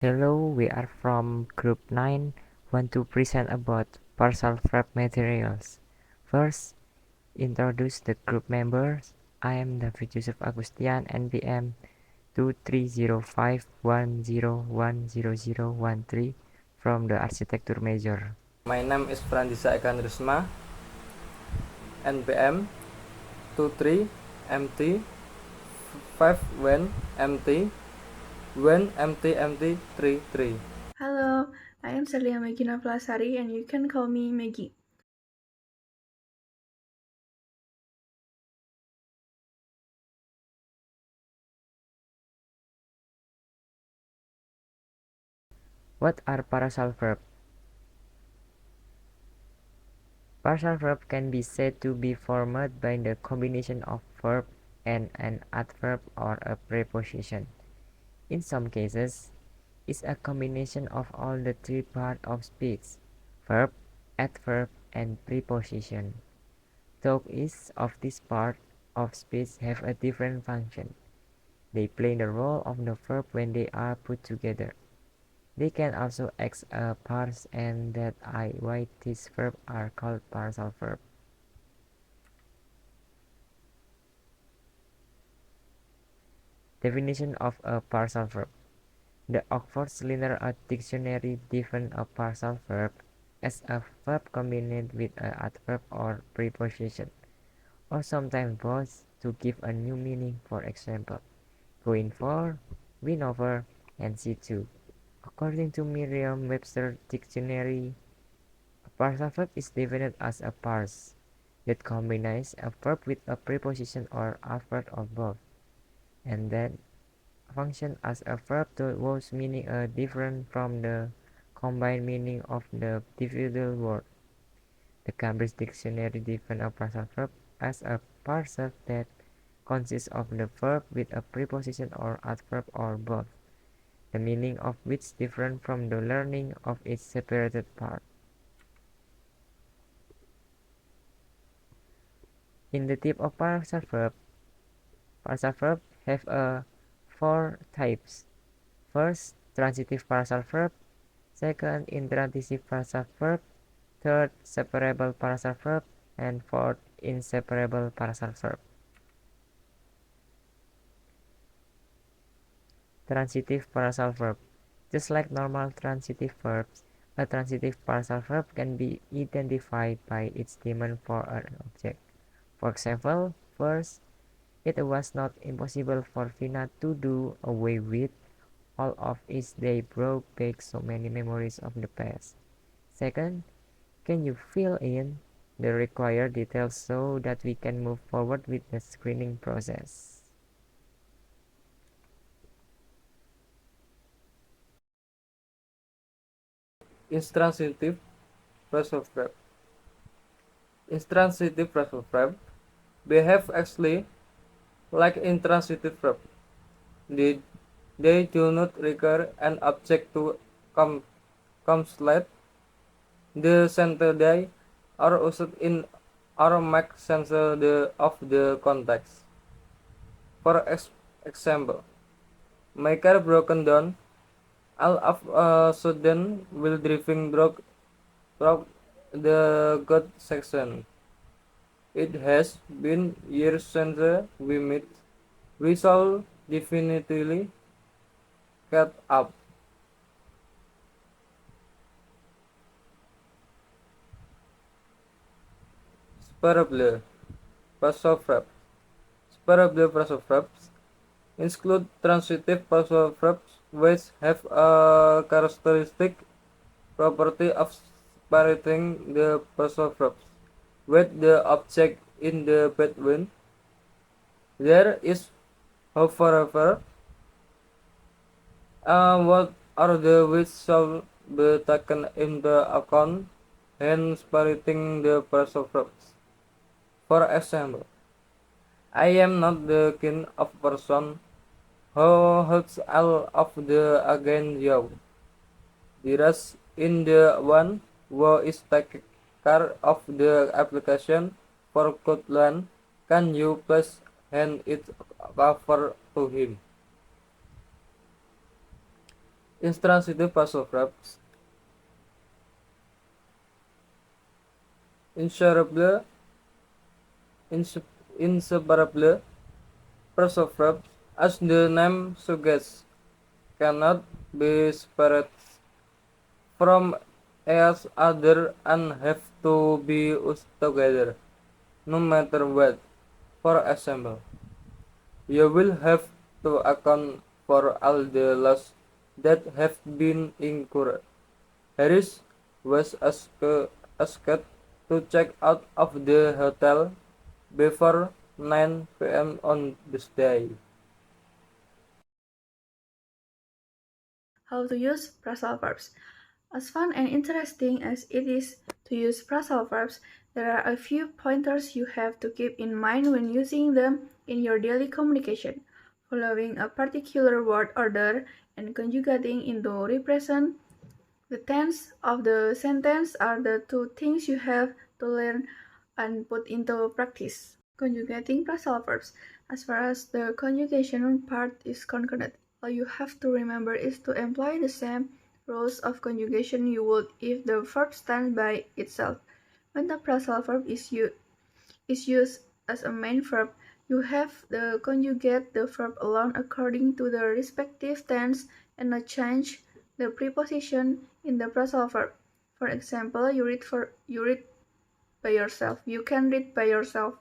Hello, we are from Group 9, want to present about partial verb materials. First, introduce the group members. I am David Yusuf Agustian, NPM 230510100013 from the Architecture major. My name is Frandisa Ekan Risma, NPM 23 MT 5 when MT 33. Hello, I am Celia Megina Plasari and you can call me Meggy. What are partial verbs? Partial verb can be said to be formed by the combination of verb and an adverb or a preposition. In some cases, it's a combination of all the three parts of speech: verb, adverb, and preposition. Though each of these parts of speech have a different function, they play the role of the verb when they are put together. They can also act as parts, and that is why these verbs are called partial verbs. Definition of a partial verb. The Oxford Linear Dictionary defines a partial verb as a verb combined with an adverb or preposition, or sometimes both, to give a new meaning. For example, going for, win over, and see to. According to Merriam-Webster Dictionary, a partial verb is defined as a parse that combines a verb with a preposition or adverb or both, and then function as a verb whose meaning are different from the combined meaning of the individual word. The Cambridge Dictionary defines a partial verb as a parser that consists of the verb with a preposition or adverb or both, the meaning of which different from the learning of its separated part. In the type of partial verb have four types. First, transitive partial verb. Second, intransitive partial verb. Third, separable partial verb. And fourth, inseparable partial verb. Transitive partial verb. Just like normal transitive verbs, a transitive partial verb can be identified by its demand for an object. For example, first, it was not impossible for Vina to do away with all of it. They brought back so many memories of the past. Second, can you fill in the required details so that we can move forward with the screening process? Intransitive phrasal verb. Intransitive phrasal verb behave actually like intransitive verb. They, they do not require an object to come late. The sentence are used in make sense of the context. For example, my car broken down. All of a sudden, while driving broke the good section. It has been years since we met. We shall definitely catch up. Sparable phrasal verbs. Sparable phrasal verbs include transitive phrasal verbs which have a characteristic property of separating the phrasal verbs with the object in the between. There is, however, what are the which shall be taken into account when separating the phrasal verbs. For example, I am not the kind of person who holds all of the against you. Whereas in the one who is taking care of the application for Kotlin, can you please hand it over to him? Intransitive phrasal verbs. Inseparable, inseparable phrasal verbs, as the name suggests, cannot be separated from each other and have to be used together, no matter what. For example, you will have to account for all the loss that have been incurred. Harris was asked to check out of the hotel before 9 p.m. on this day. How to use phrasal verbs. As fun and interesting as it is to use phrasal verbs, there are a few pointers you have to keep in mind when using them in your daily communication. Following a particular word order and conjugating into represent the tense of the sentence are the two things you have to learn and put into practice. Conjugating phrasal verbs. As far as the conjugation part is concerned, all you have to remember is to employ the same rules of conjugation you would if the verb stands by itself. When the phrasal verb is used as a main verb, you have to conjugate the verb alone according to the respective tense and not change the preposition in the phrasal verb. For example, you read by yourself. You can read by yourself.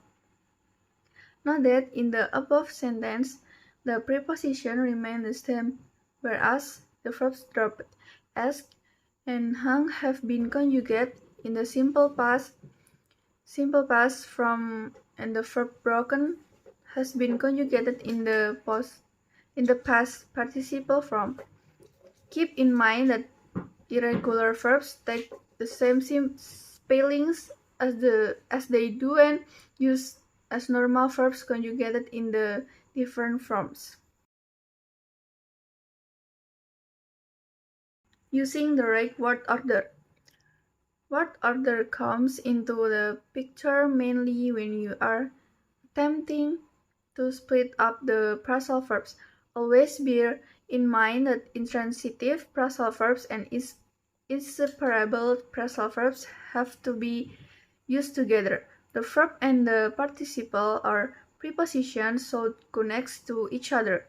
Note that in the above sentence, the preposition remains the same, whereas the verbs dropped. Ask and hung have been conjugated in the simple past from and the verb broken has been conjugated in the past participle form. Keep in mind that irregular verbs take the same spellings as they do and use as normal verbs conjugated in the different forms. Using the right word order. Word order comes into the picture mainly when you are attempting to split up the phrasal verbs. Always bear in mind that intransitive phrasal verbs and inseparable phrasal verbs have to be used together. The verb and the participle are prepositions so connect to each other.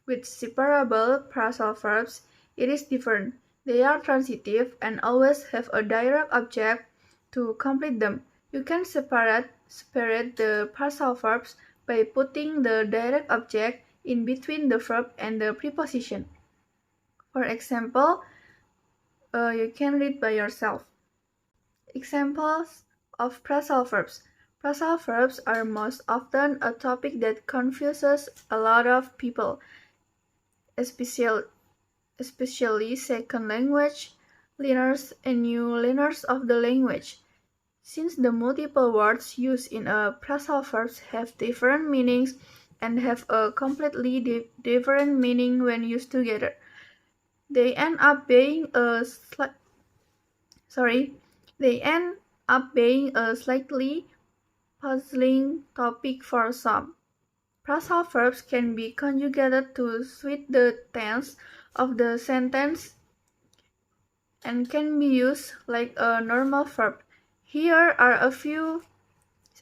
With separable phrasal verbs, it is different. They are transitive and always have a direct object to complete them. You can separate the phrasal verbs by putting the direct object in between the verb and the preposition. For example, you can read by yourself. Examples of phrasal verbs. Phrasal verbs are most often a topic that confuses a lot of people, especially second language learners and new learners of the language. Since the multiple words used in a phrasal verb have different meanings and have a completely different meaning when used together, they end up being a slightly puzzling topic for some. Phrasal verbs can be conjugated to suit the tense of the sentence and can be used like a normal verb. Here are a few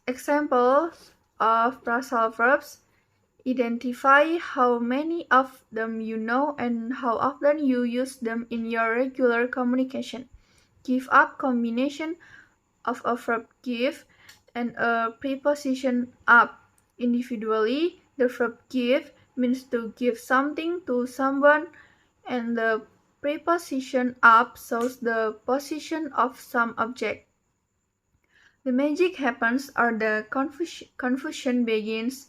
examples of phrasal verbs. Identify how many of them you know and how often you use them in your regular communication. Give up combination of a verb give and a preposition up. Individually, the verb give means to give something to someone and the preposition up shows the position of some object. The magic happens or the confusion begins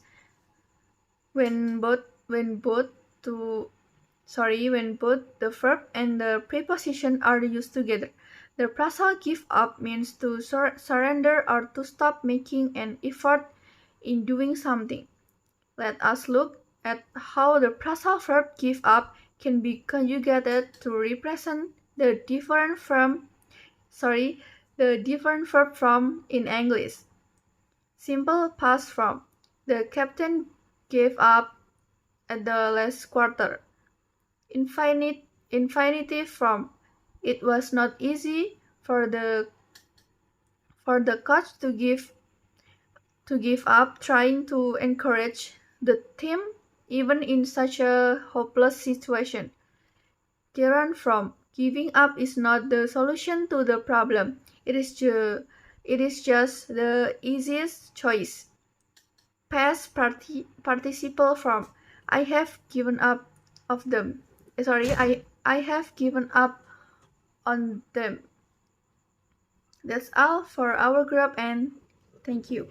when both to when both the verb and the preposition are used together. The phrasal give up means to surrender or to stop making an effort in doing something. Let us look at how the phrasal verb give up can be conjugated to represent the different verb form in English. Simple past form. The captain gave up at the last quarter. infinitive form. It was not easy for the coach to give up trying to encourage the team even in such a hopeless situation. Kieran from giving up is not the solution to the problem. It is just the easiest choice. Past participle form. I have given up of them. Sorry, I have given up on them. That's all for our group and thank you.